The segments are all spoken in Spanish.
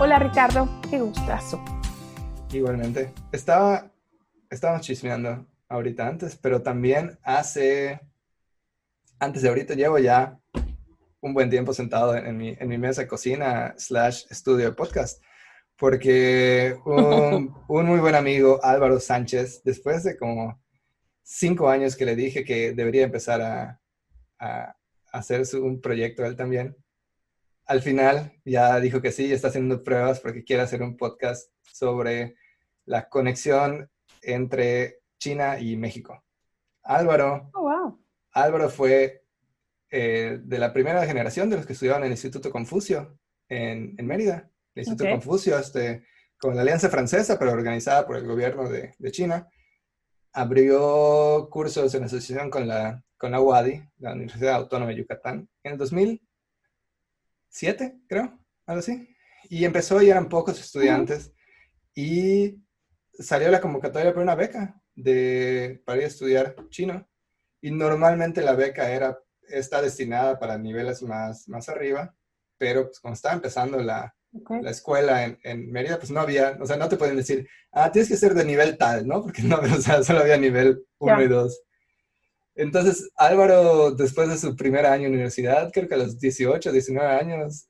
Hola Ricardo, qué gustazo. Igualmente. Estábamos chismeando ahorita antes, pero también antes de ahorita llevo ya un buen tiempo sentado en mi mesa de cocina / estudio de podcast, porque un muy buen amigo, Álvaro Sánchez, después de como 5 años que le dije que debería empezar a hacer un proyecto él también, al final ya dijo que sí, está haciendo pruebas porque quiere hacer un podcast sobre la conexión entre China y México. Álvaro, Oh, wow. Álvaro fue de la primera generación de los que estudiaban en el Instituto Confucio en Mérida. El Ok. Instituto Confucio, con la Alianza Francesa, pero organizada por el gobierno de China, abrió cursos en asociación con la UADY, la Universidad Autónoma de Yucatán, en el 2007, creo, algo así. Y empezó y eran pocos Ujú. estudiantes y salió la convocatoria por una beca para ir a estudiar chino. Y normalmente la beca está destinada para niveles más arriba, pero pues, como estaba empezando Ok. la escuela en Mérida, pues no había, o sea, no te pueden decir, tienes que ser de nivel tal, ¿no? Porque no, o sea, solo había nivel uno y Ya. 2. Entonces, Álvaro, después de su primer año en universidad, creo que a los 18, 19 años,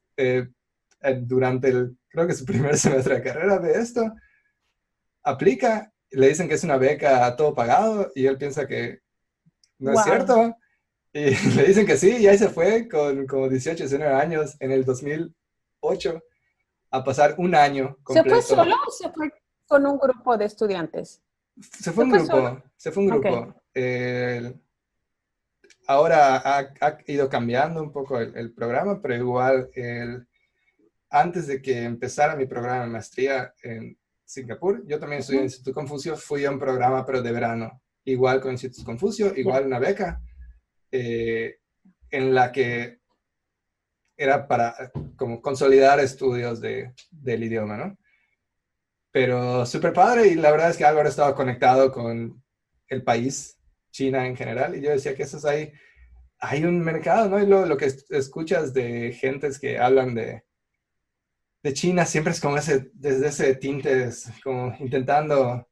durante creo que su primer semestre de carrera, ve esto, aplica, le dicen que es una beca a todo pagado y él piensa que no es Wow. cierto. Y le dicen que sí, y ahí se fue con como 18, 19 años en el 2008 a pasar un año ¿Se fue solo completo. o se fue con un grupo de estudiantes? Se fue ¿Se un fue solo? grupo, se fue un Ok. grupo. Ahora ha ido cambiando un poco el programa, pero igual antes de que empezara mi programa de maestría en Singapur, yo también estudié en el Ujú. Instituto Confucio, fui a un programa pero de verano, igual con el Instituto Confucio, Ya. igual una beca, eh, en la que era para como consolidar estudios del idioma, ¿no? Pero súper padre y la verdad es que Álvaro estaba conectado con el país, China en general, y yo decía que eso es ahí, hay un mercado, ¿no? Y lo que escuchas de gentes que hablan de China siempre es como desde ese tinte, es como intentando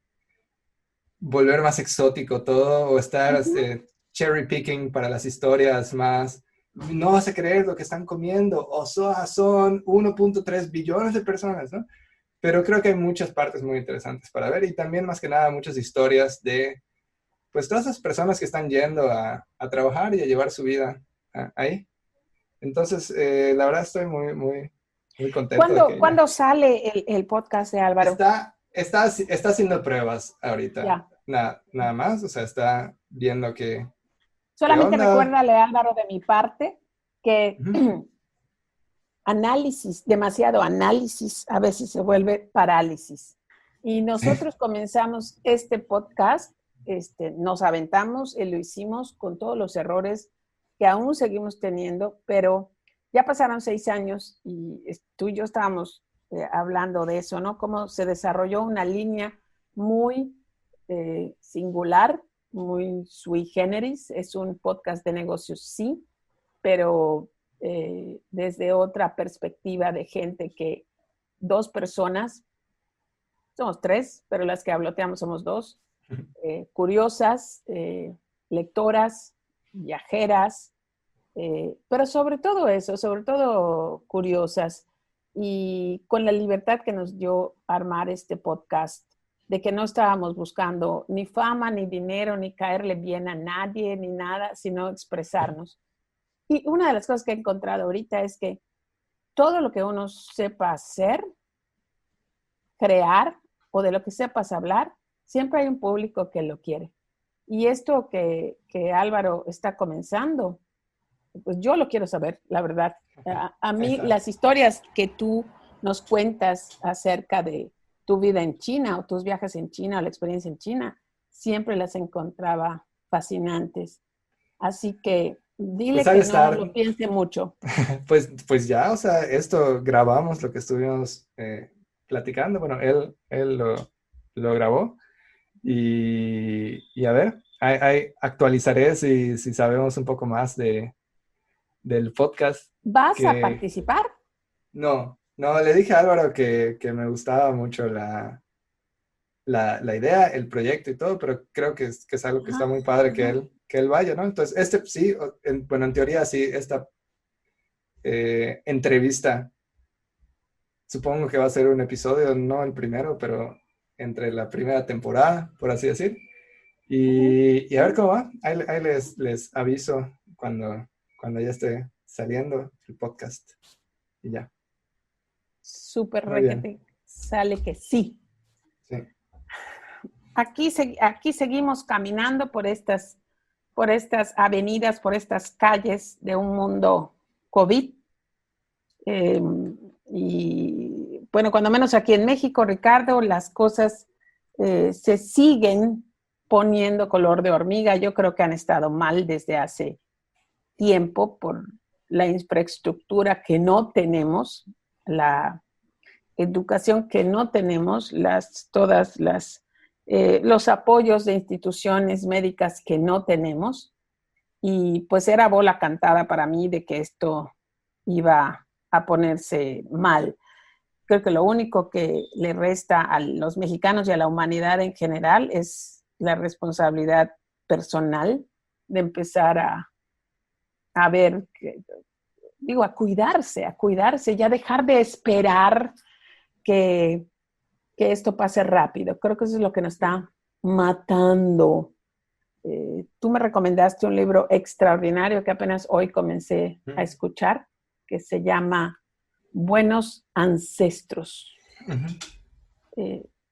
volver más exótico todo o estar Ujú. cherry picking para las historias más. No vas a creer lo que están comiendo, o son 1.3 billones de personas, ¿no? Pero creo que hay muchas partes muy interesantes para ver y también más que nada muchas historias de, pues, todas esas personas que están yendo a trabajar y a llevar su vida ahí. Entonces, la verdad estoy muy, muy, muy contento de ¿Cuándo, que ya cuándo sale el podcast de Álvaro? está haciendo pruebas ahorita, Ya. nada más, o sea, está viendo qué Solamente onda. recuérdale, Álvaro, de mi parte, que Ujú. análisis, demasiado análisis, a veces se vuelve parálisis. Y Sí. nosotros comenzamos este podcast, nos aventamos y lo hicimos con todos los errores que aún seguimos teniendo, pero ya pasaron 6 años y tú y yo estábamos hablando de eso, ¿no? Cómo se desarrolló una línea muy singular, muy sui generis. Es un podcast de negocios, sí, pero desde otra perspectiva de gente que dos personas, somos tres, pero las que habloteamos somos dos, curiosas, lectoras, viajeras, pero sobre todo eso, sobre todo curiosas y con la libertad que nos dio armar este podcast, de que no estábamos buscando ni fama, ni dinero, ni caerle bien a nadie, ni nada, sino expresarnos. Y una de las cosas que he encontrado ahorita es que todo lo que uno sepa hacer, crear o de lo que sepas hablar, siempre hay un público que lo quiere. Y esto que Álvaro está comenzando, pues yo lo quiero saber, la verdad. A Ahí mí está. las historias que tú nos cuentas acerca de tu vida en China o tus viajes en China o la experiencia en China, siempre las encontraba fascinantes. Así que Pues dile ha de que no estar, lo piense mucho. pues ya, o sea, esto grabamos lo que estuvimos platicando, bueno, él lo grabó y a ver, actualizaré si sabemos un poco más del podcast ¿Vas a que participar? no. No, le dije a Álvaro que me gustaba mucho la idea, el proyecto y todo, pero creo que es algo que está muy padre Ajá. que él vaya, ¿no? Entonces, sí, bueno, en teoría sí, esta entrevista, supongo que va a ser un episodio, no el primero, pero entre la primera temporada, por así decir. Ujú. Y a ver cómo va. Ahí les aviso cuando ya esté saliendo el podcast. Y ya. Súper Muy bien. requete. Sale que sí. Sí. Aquí seguimos caminando por estas avenidas, por estas calles de un mundo COVID. Eh, y bueno, cuando menos aquí en México, Ricardo, las cosas se siguen poniendo color de hormiga. Yo creo que han estado mal desde hace tiempo por la infraestructura que no tenemos, la educación que no tenemos, los apoyos de instituciones médicas que no tenemos. Y pues era bola cantada para mí de que esto iba a ponerse mal. Creo que lo único que le resta a los mexicanos y a la humanidad en general es la responsabilidad personal de empezar a ver, digo, a cuidarse, ya dejar de esperar que, que esto pase rápido. Creo que eso es lo que nos está matando. Tú me recomendaste un libro extraordinario que apenas hoy comencé a escuchar, que se llama Buenos Ancestros. Ujú.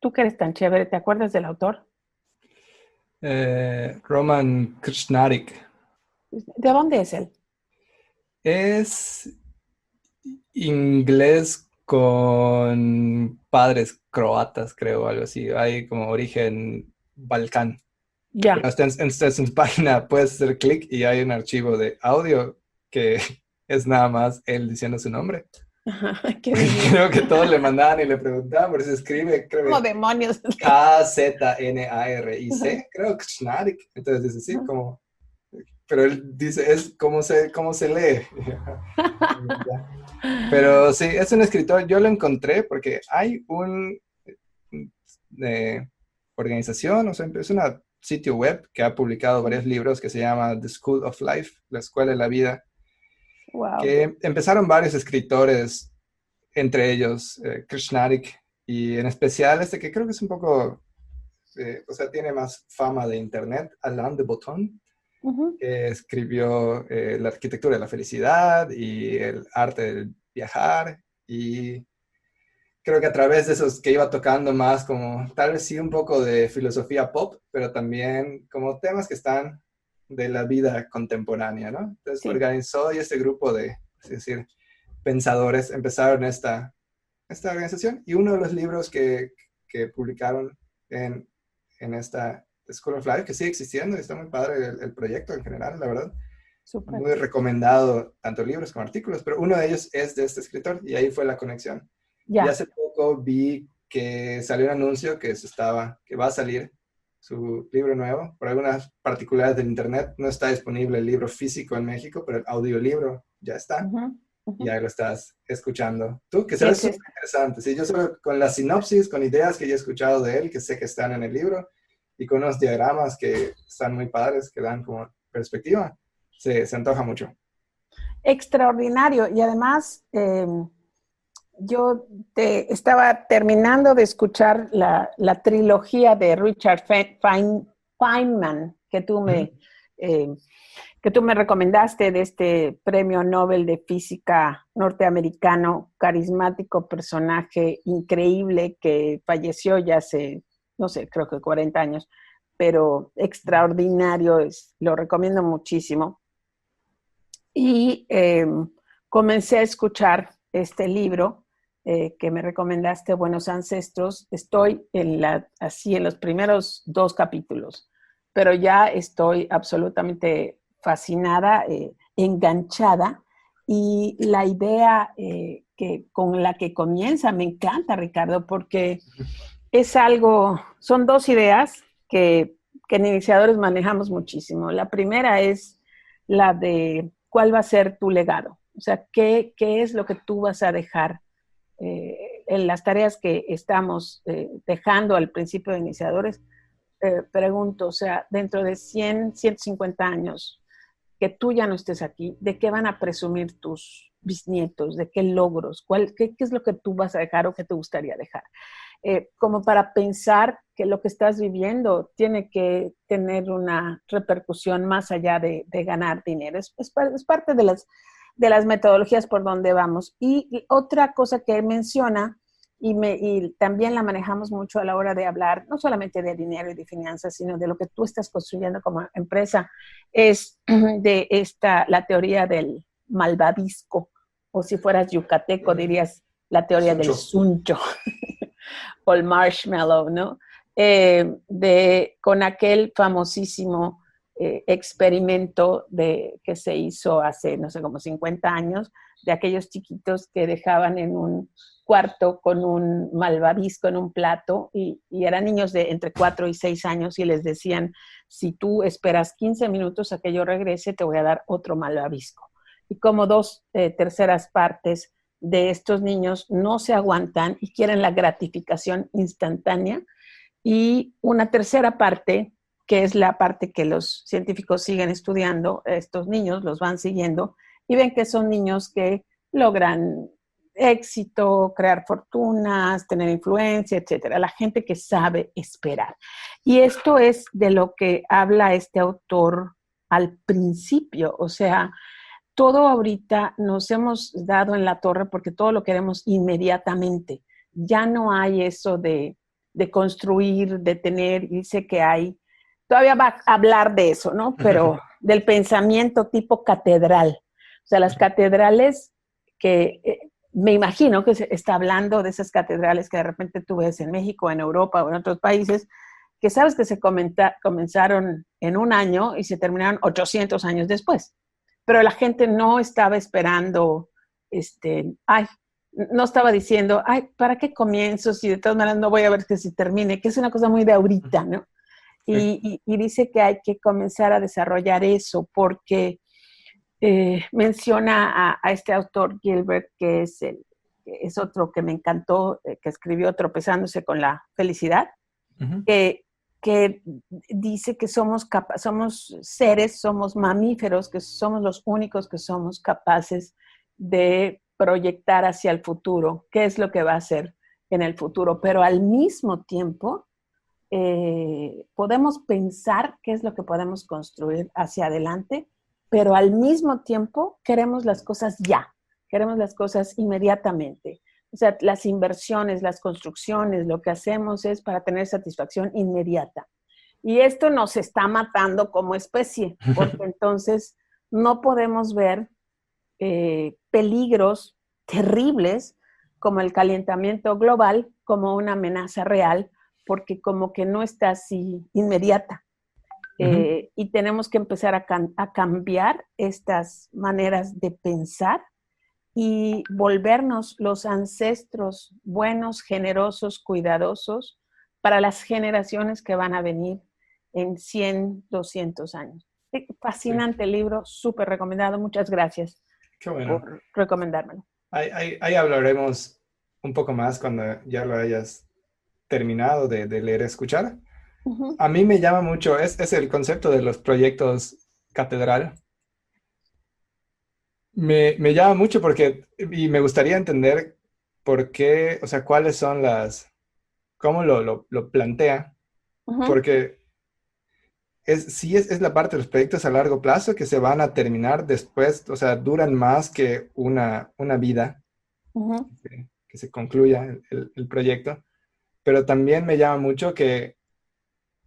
Tú que eres tan chévere, ¿te acuerdas del autor? Roman Krishnarik. ¿De dónde es él? Es inglés con padres croatas, creo, algo así. Hay como origen Balcán. Pero Ya. está en su página, puedes hacer clic y hay un archivo de audio que es nada más él diciendo su nombre. Qué divino. Creo que todos le mandaban y le preguntaban, por eso escribe, ¿Cómo creo, demonios? Knaric, creo que Schnarik. Entonces dice, sí, como, pero él dice, es cómo se lee. Pero sí, es un escritor, yo lo encontré porque hay eh, organización, o sea, es un sitio web que ha publicado varios libros que se llama The School of Life, la Escuela de la Vida, Wow. que empezaron varios escritores, entre ellos Krishnarik, y en especial este que creo que es un poco, o sea, tiene más fama de internet, Alain de Botton, Uh-huh. que escribió La arquitectura de la felicidad y el arte del viajar, y creo que a través de esos que iba tocando más como tal vez sí un poco de filosofía pop, pero también como temas que están de la vida contemporánea, ¿no? Entonces Sí. organizó y este grupo de, es decir, pensadores empezaron esta organización y uno de los libros que publicaron en esta School of Life, que sigue existiendo y está muy padre el proyecto en general, la verdad. Súper. Muy recomendado, tanto libros como artículos, pero uno de ellos es de este escritor y ahí fue la conexión. Y Ya. hace poco vi que salió un anuncio que va a salir su libro nuevo. Por algunas particularidades del internet no está disponible el libro físico en México, pero el audiolibro ya está Uh-huh. y Uh-huh. ahí lo estás escuchando. Tú, que se ¿Qué ve es súper esto? interesante. Sí, yo solo con la sinopsis, con ideas que ya he escuchado de él, que sé que están en el libro, y con unos diagramas que están muy padres, que dan como perspectiva, se antoja mucho. Extraordinario. Y además, yo te estaba terminando de escuchar la trilogía de Richard Feynman Ujú. eh, que tú me recomendaste de este premio Nobel de Física norteamericano, carismático personaje increíble que falleció ya hace, no sé, creo que 40 años, pero extraordinario, lo recomiendo muchísimo. Y comencé a escuchar este libro que me recomendaste, Buenos Ancestros. Estoy así en los primeros 2 capítulos, pero ya estoy absolutamente fascinada, enganchada. Y la idea con la que comienza me encanta, Ricardo, porque es algo, son 2 ideas que en iniciadores manejamos muchísimo. La primera es la de cuál va a ser tu legado, o sea, qué es lo que tú vas a dejar en las tareas que estamos dejando al principio de iniciadores, pregunto, o sea, dentro de 100, 150 años, que tú ya no estés aquí, ¿de qué van a presumir tus bisnietos? ¿De qué logros? ¿Qué es lo que tú vas a dejar o qué te gustaría dejar? Como para pensar que lo que estás viviendo tiene que tener una repercusión más allá de ganar dinero. Es parte de las metodologías por donde vamos. Y otra cosa que menciona, y también la manejamos mucho a la hora de hablar, no solamente de dinero y de finanzas, sino de lo que tú estás construyendo como empresa, es de la teoría del malvavisco, o si fueras yucateco dirías la teoría del Suncho. suncho o el marshmallow, ¿no? Con aquel famosísimo experimento que se hizo hace, no sé, como 50 años, de aquellos chiquitos que dejaban en un cuarto con un malvavisco en un plato y eran niños de entre 4 y 6 años y les decían, si tú esperas 15 minutos a que yo regrese, te voy a dar otro malvavisco. Y como 2/3 partes de estos niños no se aguantan y quieren la gratificación instantánea, y una tercera parte, que es la parte que los científicos siguen estudiando, estos niños los van siguiendo y ven que son niños que logran éxito, crear fortunas, tener influencia, etcétera. La gente que sabe esperar. Y esto es de lo que habla este autor al principio, o sea, todo ahorita nos hemos dado en la torre porque todo lo queremos inmediatamente. Ya no hay eso de construir, de tener, y sé que hay, todavía va a hablar de eso, ¿no? Pero del pensamiento tipo catedral. O sea, las catedrales que me imagino que se está hablando de esas catedrales que de repente tú ves en México, en Europa o en otros países, que sabes que se comenzaron en un año y se terminaron 800 años después. Pero la gente no estaba esperando, ay, no estaba diciendo, ay, ¿para qué comienzo si de todas maneras no voy a ver que se termine? Que es una cosa muy de ahorita, ¿no? Sí. Y dice que hay que comenzar a desarrollar eso porque menciona a este autor Gilbert, que es otro que me encantó, que escribió Tropezándose con la felicidad, Uh-huh. que dice que somos seres, somos mamíferos, que somos los únicos que somos capaces de proyectar hacia el futuro, qué es lo que va a ser en el futuro, pero al mismo tiempo podemos pensar qué es lo que podemos construir hacia adelante, pero al mismo tiempo queremos las cosas ya, queremos las cosas inmediatamente. O sea, las inversiones, las construcciones, lo que hacemos es para tener satisfacción inmediata. Y esto nos está matando como especie, porque entonces no podemos ver peligros terribles como el calentamiento global como una amenaza real, porque como que no está así inmediata. Uh-huh. Y tenemos que empezar a cambiar estas maneras de pensar y volvernos los ancestros buenos, generosos, cuidadosos para las generaciones que van a venir en 100, 200 años. Sí, Fascinante libro, súper recomendado. Muchas gracias qué bueno. por recomendármelo. Ahí hablaremos un poco más cuando ya lo hayas terminado de leer y escuchar. Uh-huh. A mí me llama mucho, es el concepto de los proyectos catedral. Me llama mucho porque, y me gustaría entender por qué, o sea, cuáles son cómo lo plantea, Uh-huh. porque sí es la parte de los proyectos a largo plazo que se van a terminar después, o sea, duran más que una vida, Uh-huh. que se concluya el proyecto, pero también me llama mucho que,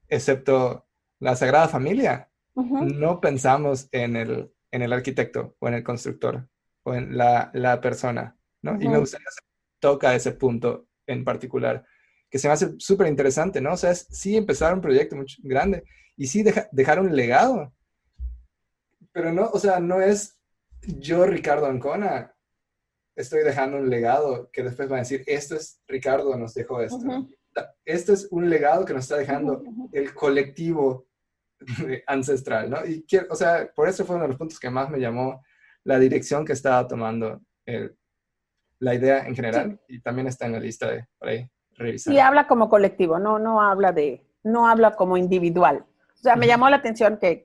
excepto la Sagrada Familia, Uh-huh. no pensamos en el arquitecto o en el constructor o en la persona, ¿no? Y me Uh-huh. gustaría toca ese punto en particular, que se me hace súper interesante, ¿no? O sea, sí empezar un proyecto muy grande y sí dejar un legado, pero no, o sea, no es yo, Ricardo Ancona, estoy dejando un legado que después van a decir, esto es Ricardo, nos dejó esto, ¿no? Uh-huh. Esto es un legado que nos está dejando Uh-huh. el colectivo ancestral, ¿no? Y quiero, o sea, por eso fue uno de los puntos que más me llamó la dirección que estaba tomando la idea en general, Sí. y también está en la lista de para ahí Sí, revisar. habla como colectivo, no habla como individual. O sea, me Ujú, llamó la atención que,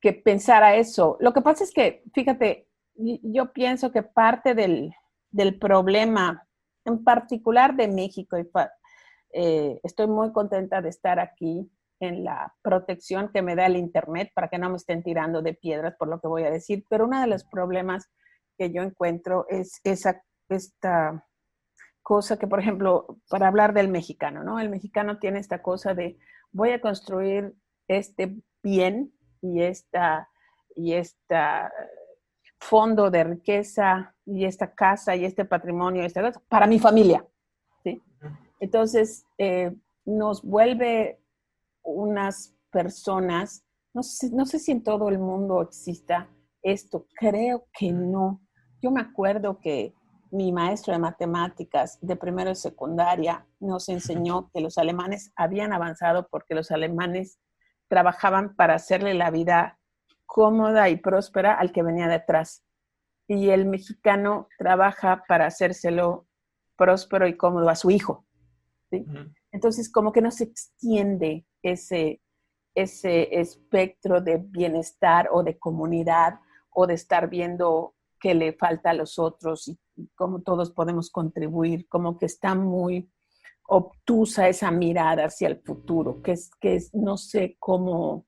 que pensara eso. Lo que pasa es que, fíjate, yo pienso que parte del problema, en particular de México, estoy muy contenta de estar aquí en la protección que me da el Internet para que no me estén tirando de piedras por lo que voy a decir, pero uno de los problemas que yo encuentro es esta cosa que, por ejemplo, para hablar del mexicano, ¿no? El mexicano tiene esta cosa de voy a construir este bien y esta fondo de riqueza y esta casa y este patrimonio esta cosa, para mi familia, ¿sí? Entonces, nos vuelve unas personas, no sé si en todo el mundo exista esto, creo que no. Yo me acuerdo que mi maestro de matemáticas de primero y secundaria nos enseñó que los alemanes habían avanzado porque los alemanes trabajaban para hacerle la vida cómoda y próspera al que venía detrás. Y el mexicano trabaja para hacérselo próspero y cómodo a su hijo, ¿sí? ujú, Entonces, como que no se extiende ese espectro de bienestar o de comunidad o de estar viendo qué le falta a los otros y cómo todos podemos contribuir, como que está muy obtusa esa mirada hacia el futuro, no sé cómo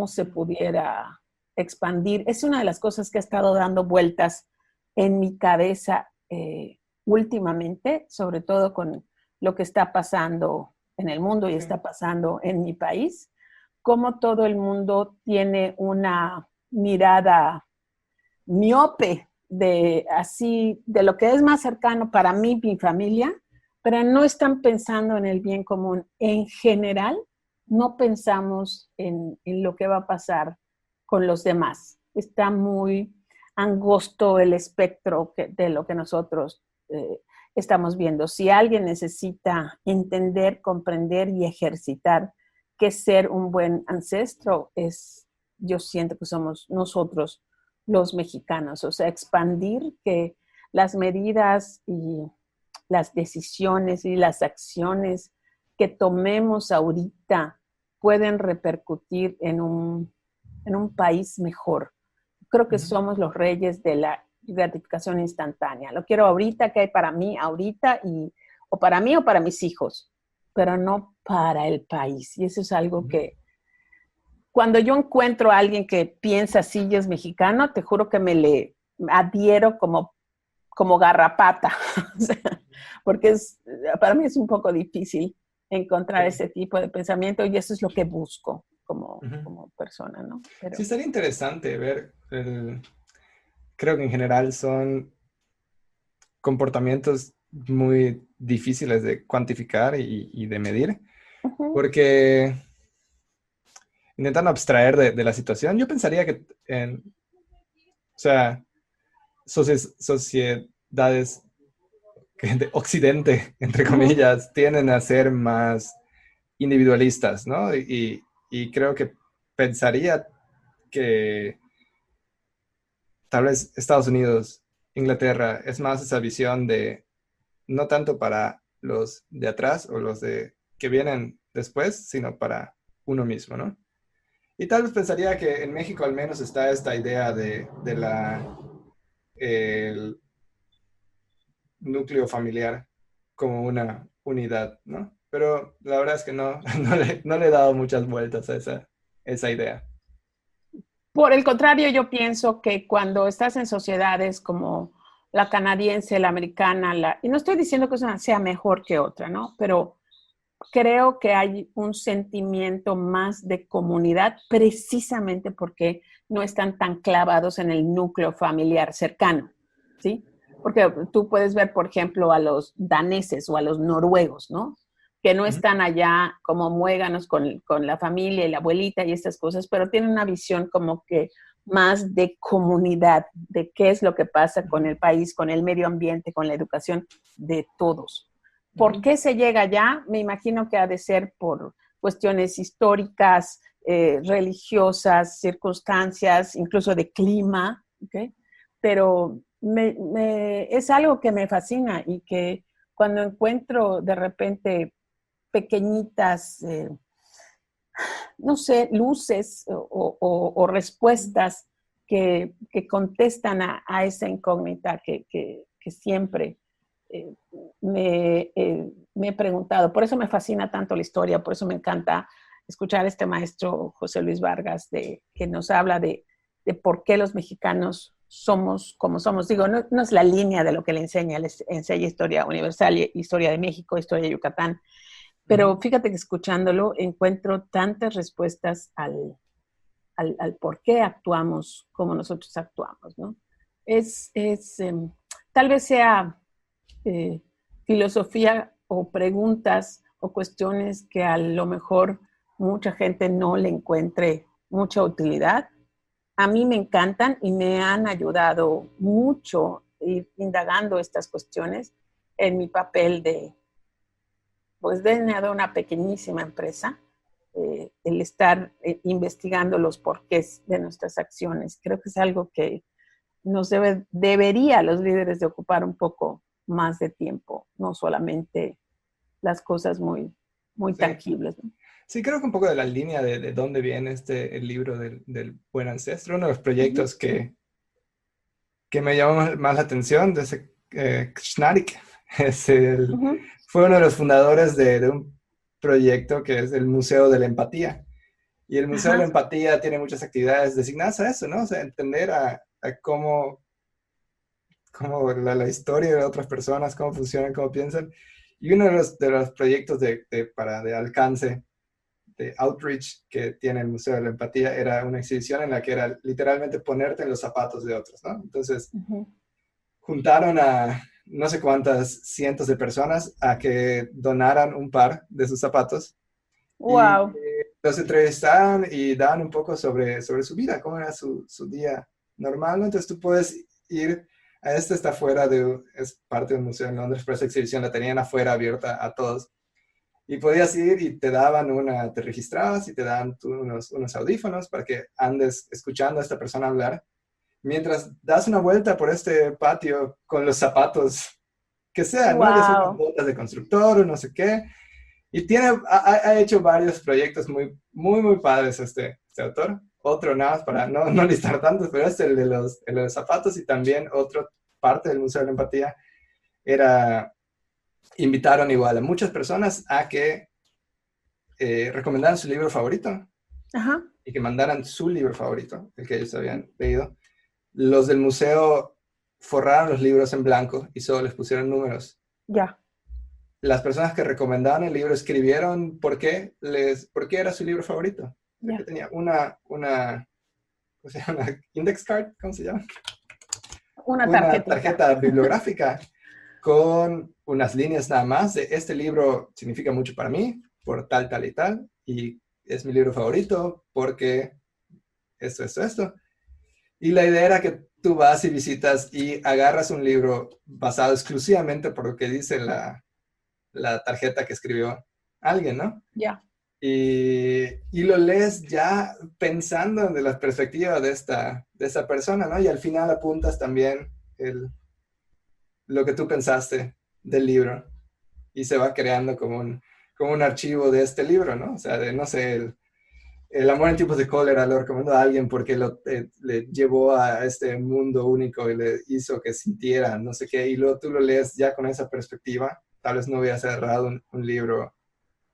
se pudiera expandir. Es una de las cosas que ha estado dando vueltas en mi cabeza últimamente, sobre todo con lo que está pasando en el mundo y sí, está pasando en mi país, cómo todo el mundo tiene una mirada miope de lo que es más cercano para mí, mi familia, pero no están pensando en el bien común. En general, no pensamos en lo que va a pasar con los demás. Está muy angosto el espectro de lo que nosotros estamos viendo. Si alguien necesita entender, comprender y ejercitar qué ser un buen ancestro, yo siento que somos nosotros los mexicanos, o sea, expandir que las medidas y las decisiones y las acciones que tomemos ahorita pueden repercutir en un país mejor. Creo que ujú. somos los reyes de la gratificación instantánea. Lo quiero ahorita, que hay para mí ahorita, o para mí o para mis hijos, pero no para el país. Y eso es algo Ujú. que cuando yo encuentro a alguien que piensa así y es mexicano, te juro que me le adhiero como garrapata, o sea, porque para mí es un poco difícil encontrar Sí. ese tipo de pensamiento y eso es lo que busco Ujú. como persona, ¿no? Sí, Pero estaría interesante ver, creo que en general son comportamientos muy difíciles de cuantificar y de medir, uh-huh, porque intentando abstraer de la situación, yo pensaría que, o sea, sociedades de Occidente, entre uh-huh, comillas, tienden a ser más individualistas, ¿no? Y creo que pensaría que tal vez Estados Unidos, Inglaterra, es más esa visión de no tanto para los de atrás o los de que vienen después, sino para uno mismo, ¿no? Y tal vez pensaría que en México al menos está esta idea de el núcleo familiar como una unidad, ¿no? Pero la verdad es que no, no le he dado muchas vueltas a esa idea. por el contrario, yo pienso que cuando estás en sociedades como la canadiense, la americana, y no estoy diciendo que una sea mejor que otra, ¿no? Pero creo que hay un sentimiento más de comunidad precisamente porque no están tan clavados en el núcleo familiar cercano, ¿sí? Porque tú puedes ver, por ejemplo, a los daneses o a los noruegos, ¿no? Que no Ujú, están allá como muéganos con la familia y la abuelita y estas cosas, pero tienen una visión como que más de comunidad, de qué es lo que pasa con ujú, el país, con el medio ambiente, con la educación de todos. ¿Por ujú, qué se llega allá? Me imagino que ha de ser por cuestiones históricas, religiosas, circunstancias, incluso de clima, ¿okay? Pero es algo que me fascina y que cuando encuentro de repente pequeñitas, no sé, luces o respuestas que contestan a esa incógnita que siempre eh, me he preguntado. Por eso me fascina tanto la historia, por eso me encanta escuchar a este maestro José Luis Vargas que nos habla de por qué los mexicanos somos como somos. Digo, no es la línea de lo que le enseña, les enseña historia universal, historia de México, historia de Yucatán, pero fíjate que escuchándolo encuentro tantas respuestas al por qué actuamos como nosotros actuamos, ¿no? Tal vez sea filosofía o preguntas o cuestiones que a lo mejor mucha gente no le encuentre mucha utilidad. A mí me encantan y me han ayudado mucho ir indagando estas cuestiones en mi papel pues de una pequeñísima empresa, el estar investigando los porqués de nuestras acciones. Creo que es algo que nos debería los líderes de ocupar un poco más de tiempo, no solamente las cosas muy, muy tangibles, ¿no? Sí, creo que un poco de la línea de dónde viene el libro del Buen Ancestro, uno de los proyectos que me llamó más la atención de ese Kshnarik, fue uno de los fundadores de un proyecto que es el Museo de la Empatía. Y el Museo de la Empatía tiene muchas actividades designadas a eso, ¿no? O sea, entender a cómo la historia de otras personas, cómo funcionan, cómo piensan. Y uno de los proyectos de alcance, de outreach que tiene el Museo de la Empatía, era una exhibición en la que era literalmente ponerte en los zapatos de otros, ¿no? Entonces, juntaron a no sé cuántas cientos de personas a que donaran un par de sus zapatos. Wow. Y los entrevistaban y daban un poco sobre su vida, cómo era su día normal, ¿no? Entonces tú puedes ir a está afuera, es parte del museo en Londres, pero esa exhibición la tenían afuera abierta a todos. Y podías ir y te registrabas y te daban unos audífonos para que andes escuchando a esta persona hablar, mientras das una vuelta por este patio con los zapatos que sean, ¿no? Ya sean botas de constructor o no sé qué. Y ha hecho varios proyectos muy, muy, muy padres este autor. Otro nada más para no listar tantos, pero es el de los zapatos. Y también otra parte del Museo de la Empatía invitaron igual a muchas personas a que recomendaran su libro favorito. Ajá. Y que mandaran su libro favorito, el que ellos habían leído. Los del museo forraron los libros en blanco y solo les pusieron números. Ya. Las personas que recomendaban el libro escribieron por qué era su libro favorito. Yeah. Que tenía una index card, ¿cómo se llama? Una tarjeta bibliográfica con unas líneas nada más de este libro significa mucho para mí, por tal, tal y tal, y es mi libro favorito porque esto. Y la idea era que tú vas y visitas y agarras un libro basado exclusivamente por lo que dice la tarjeta que escribió alguien, ¿no? Ya. Y lo lees ya pensando en la perspectiva de esta persona, ¿no? Y al final apuntas también lo que tú pensaste del libro y se va creando como un archivo de este libro, ¿no? O sea, no sé, el amor en tiempos de cólera lo recomendó a alguien porque le llevó a este mundo único y le hizo que sintiera no sé qué, y luego tú lo lees ya con esa perspectiva. Tal vez no hubiera cerrado un libro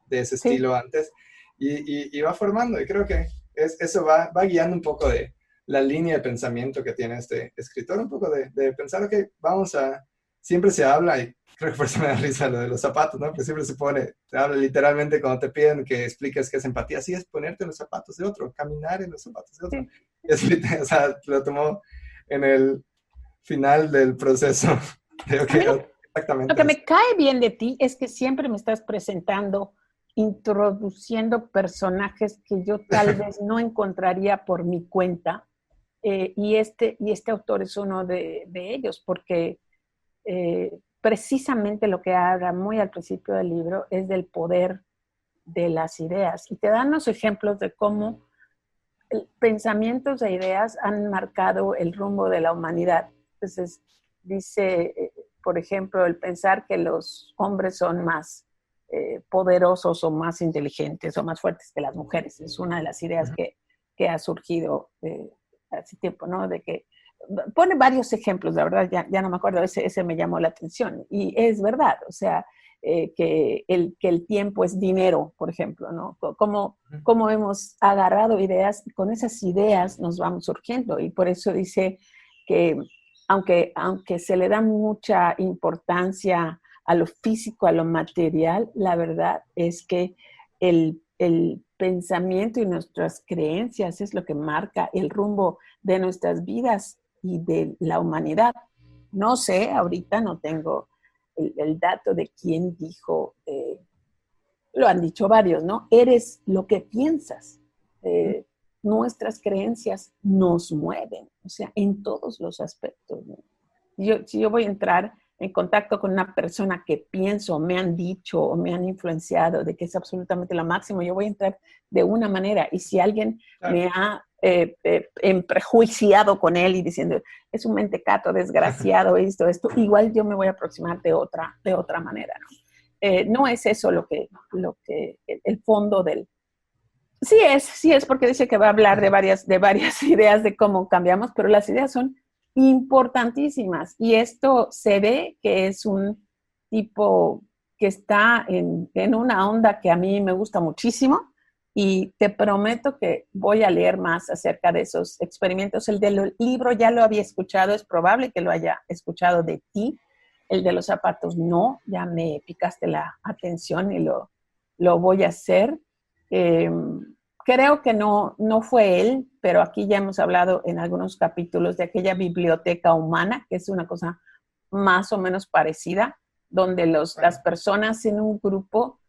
de ese estilo antes, y va formando, y creo que eso va guiando un poco de la línea de pensamiento que tiene este escritor, un poco de pensar, que siempre se habla, y creo que por eso me da risa lo de los zapatos, ¿no? Porque siempre se habla literalmente cuando te piden que expliques qué es empatía, sí, es ponerte en los zapatos de otro, caminar en los zapatos de otro. Sí. O sea, lo tomó en el final del proceso. Exactamente. Lo que me cae bien de ti es que siempre me estás presentando, introduciendo personajes que yo tal vez no encontraría por mi cuenta. Y este autor es uno de ellos, porque precisamente lo que habla muy al principio del libro es del poder de las ideas. Y te dan los ejemplos de cómo pensamientos e ideas han marcado el rumbo de la humanidad. Entonces, dice, por ejemplo, el pensar que los hombres son más poderosos o más inteligentes o más fuertes que las mujeres. Es una de las ideas que ha surgido hace tiempo, ¿no? De que pone varios ejemplos, la verdad, ya no me acuerdo, ese me llamó la atención. Y es verdad, o sea, que el tiempo es dinero, por ejemplo, ¿no? Como hemos agarrado ideas y con esas ideas nos vamos surgiendo. Y por eso dice que aunque se le da mucha importancia a lo físico, a lo material, la verdad es que el pensamiento y nuestras creencias es lo que marca el rumbo de nuestras vidas y de la humanidad. No sé, ahorita no tengo el dato de quién dijo, lo han dicho varios, ¿no? Eres lo que piensas. Nuestras creencias nos mueven, o sea, en todos los aspectos, ¿no? Si yo voy a entrar en contacto con una persona que pienso, me han dicho o me han influenciado de que es absolutamente lo máximo, yo voy a entrar de una manera. Y si alguien me ha prejuiciado con él y diciendo, es un mentecato, desgraciado, esto, igual yo me voy a aproximar de otra manera, ¿no? No es eso lo que el fondo del... Sí es porque dice que va a hablar de varias ideas de cómo cambiamos, pero las ideas son importantísimas y esto se ve que es un tipo que está en una onda que a mí me gusta muchísimo y te prometo que voy a leer más acerca de esos experimentos. El del libro ya lo había escuchado, es probable que lo haya escuchado de ti. El de los zapatos no, ya me picaste la atención y lo voy a hacer. Creo que no fue él, pero aquí ya hemos hablado en algunos capítulos de aquella biblioteca humana, que es una cosa más o menos parecida, donde las personas en un grupo,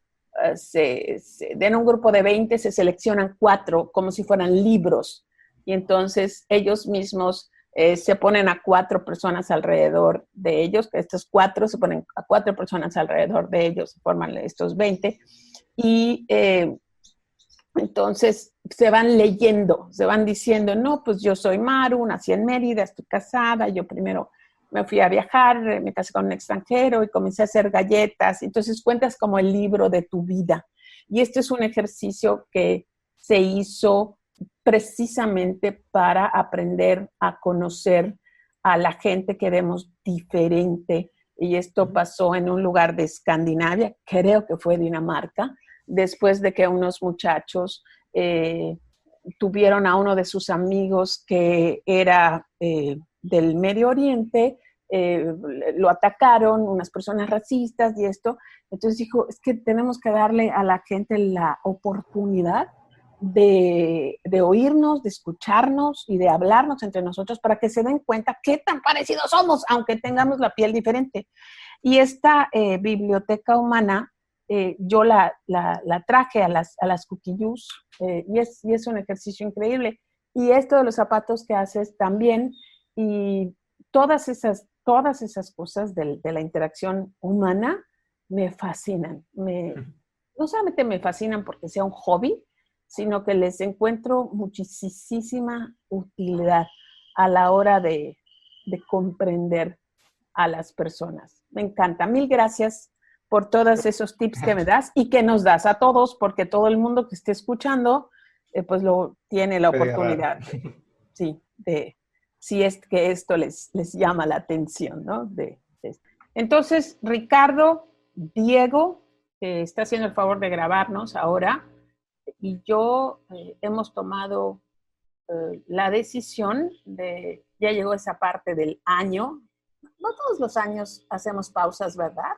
en un grupo de 20 se seleccionan 4 como si fueran libros, y entonces ellos mismos se ponen a 4 personas alrededor de ellos, que estos 4 se ponen a 4 personas alrededor de ellos, forman estos 20, y entonces se van leyendo, se van diciendo, no, pues yo soy Maru, nací en Mérida, estoy casada, yo primero me fui a viajar, me casé con un extranjero y comencé a hacer galletas. Entonces cuentas como el libro de tu vida. Y este es un ejercicio que se hizo precisamente para aprender a conocer a la gente que vemos diferente. Y esto pasó en un lugar de Escandinavia, creo que fue Dinamarca, después de que unos muchachos tuvieron a uno de sus amigos que era del Medio Oriente, lo atacaron unas personas racistas y esto. Entonces dijo, es que tenemos que darle a la gente la oportunidad de oírnos, de escucharnos y de hablarnos entre nosotros para que se den cuenta qué tan parecidos somos, aunque tengamos la piel diferente. Y esta biblioteca humana, yo la traje a las Cuquillús y es un ejercicio increíble. Y esto de los zapatos que haces también, y todas esas cosas de la interacción humana me fascinan. No solamente me fascinan porque sea un hobby, sino que les encuentro muchísima utilidad a la hora de comprender a las personas. Me encanta. Mil gracias por todos esos tips que me das y que nos das a todos, porque todo el mundo que esté escuchando, pues tiene la oportunidad, si es que esto les llama la atención, ¿no? Entonces, Ricardo, Diego, está haciendo el favor de grabarnos ahora, y yo hemos tomado la decisión ya llegó esa parte del año. No todos los años hacemos pausas, ¿verdad?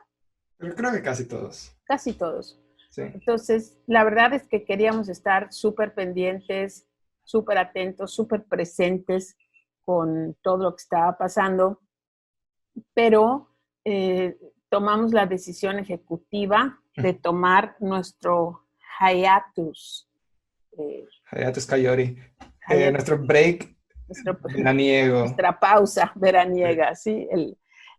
Pero creo que casi todos. Casi todos. Sí. Entonces, la verdad es que queríamos estar súper pendientes, súper atentos, súper presentes con todo lo que estaba pasando, pero tomamos la decisión ejecutiva de tomar nuestro hiatus. Hiatus Coyote. Nuestro break veraniego. Nuestra pausa veraniega, ¿sí?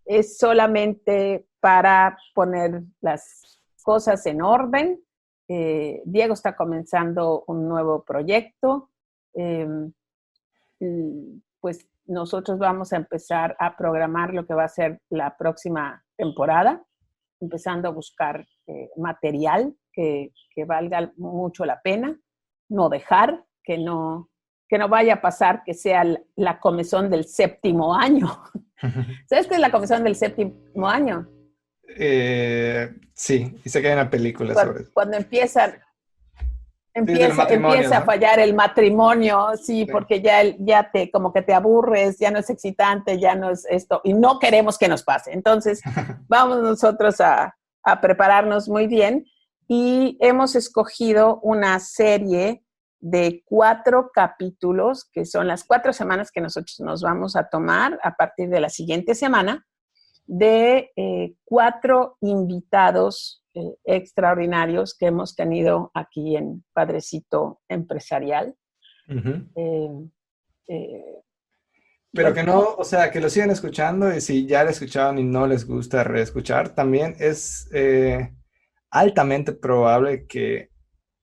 Es solamente para poner las cosas en orden. Diego está comenzando un nuevo proyecto. Pues nosotros vamos a empezar a programar lo que va a ser la próxima temporada, empezando a buscar material que valga mucho la pena, no dejar, que no vaya a pasar que sea la comezón del séptimo año. ¿Sabes qué es la comezón del séptimo año? Sí, y sé que hay una película sobre eso. Cuando empieza Matrimonio, a ¿no? fallar el matrimonio, sí, Sí. porque ya como que te aburres, ya no es excitante, ya no es esto, y no queremos que nos pase. Entonces, vamos nosotros a prepararnos muy bien y hemos escogido una serie de 4 capítulos, que son las 4 semanas que nosotros nos vamos a tomar a partir de la siguiente semana, de 4 invitados extraordinarios que hemos tenido aquí en Padrecito Empresarial. Uh-huh. Eh, Pero bueno, que no, o sea, que lo sigan escuchando y si ya lo escucharon y no les gusta reescuchar, también es altamente probable que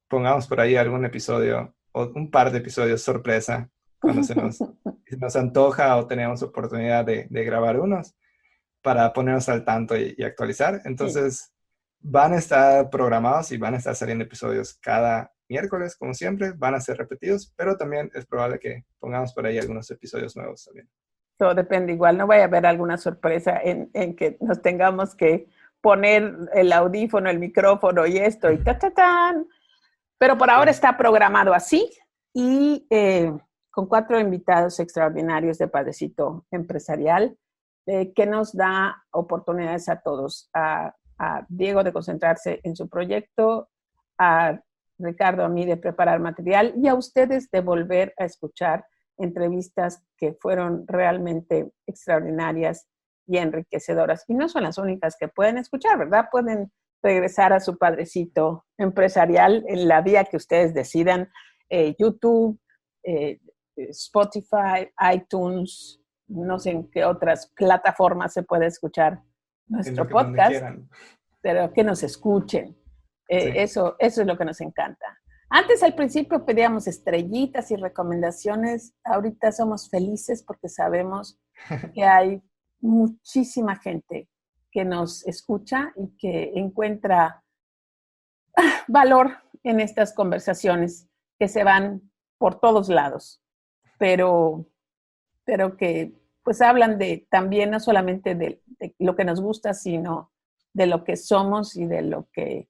pongamos por ahí algún episodio o un par de episodios sorpresa cuando se nos antoja o tenemos oportunidad de grabar unos para ponernos al tanto y actualizar. Entonces, van a estar programados y van a estar saliendo episodios cada miércoles, como siempre, van a ser repetidos, pero también es probable que pongamos por ahí algunos episodios nuevos también. todo depende, igual no vaya a haber alguna sorpresa en que nos tengamos que poner el audífono, el micrófono y esto, y ta-ta-tan. Pero por ahora está programado así y con 4 invitados extraordinarios de Padrecito Empresarial, que nos da oportunidades a todos, a Diego de concentrarse en su proyecto, a Ricardo, a mí de preparar material y a ustedes de volver a escuchar entrevistas que fueron realmente extraordinarias y enriquecedoras. Y no son las únicas que pueden escuchar, ¿verdad? Pueden regresar a su Padrecito Empresarial en la vía que ustedes decidan, YouTube, Spotify, iTunes, no sé en qué otras plataformas se puede escuchar nuestro podcast, pero que nos escuchen. Sí. Eso es lo que nos encanta. Antes, al principio, pedíamos estrellitas y recomendaciones. Ahorita somos felices porque sabemos que hay muchísima gente que nos escucha y que encuentra valor en estas conversaciones que se van por todos lados, pero que pues hablan de también no solamente de lo que nos gusta, sino de lo que somos y de lo que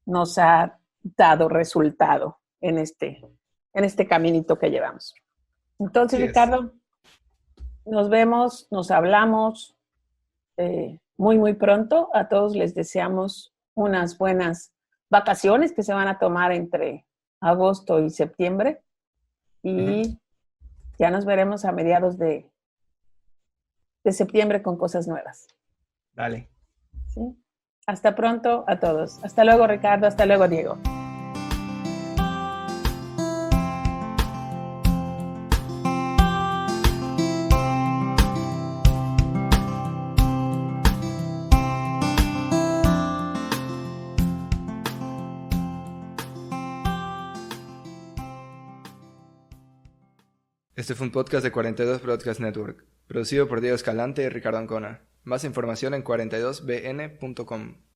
nos ha dado resultado en este caminito que llevamos. Entonces, sí, Ricardo, nos vemos, nos hablamos muy, muy pronto. A todos les deseamos unas buenas vacaciones que se van a tomar entre agosto y septiembre y ya nos veremos a mediados de septiembre con cosas nuevas. Dale. ¿Sí? Hasta pronto a todos. Hasta luego, Ricardo. Hasta luego, Diego. Este fue un podcast de 42 Broadcast Network, producido por Diego Escalante y Ricardo Ancona. Más información en 42bn.com.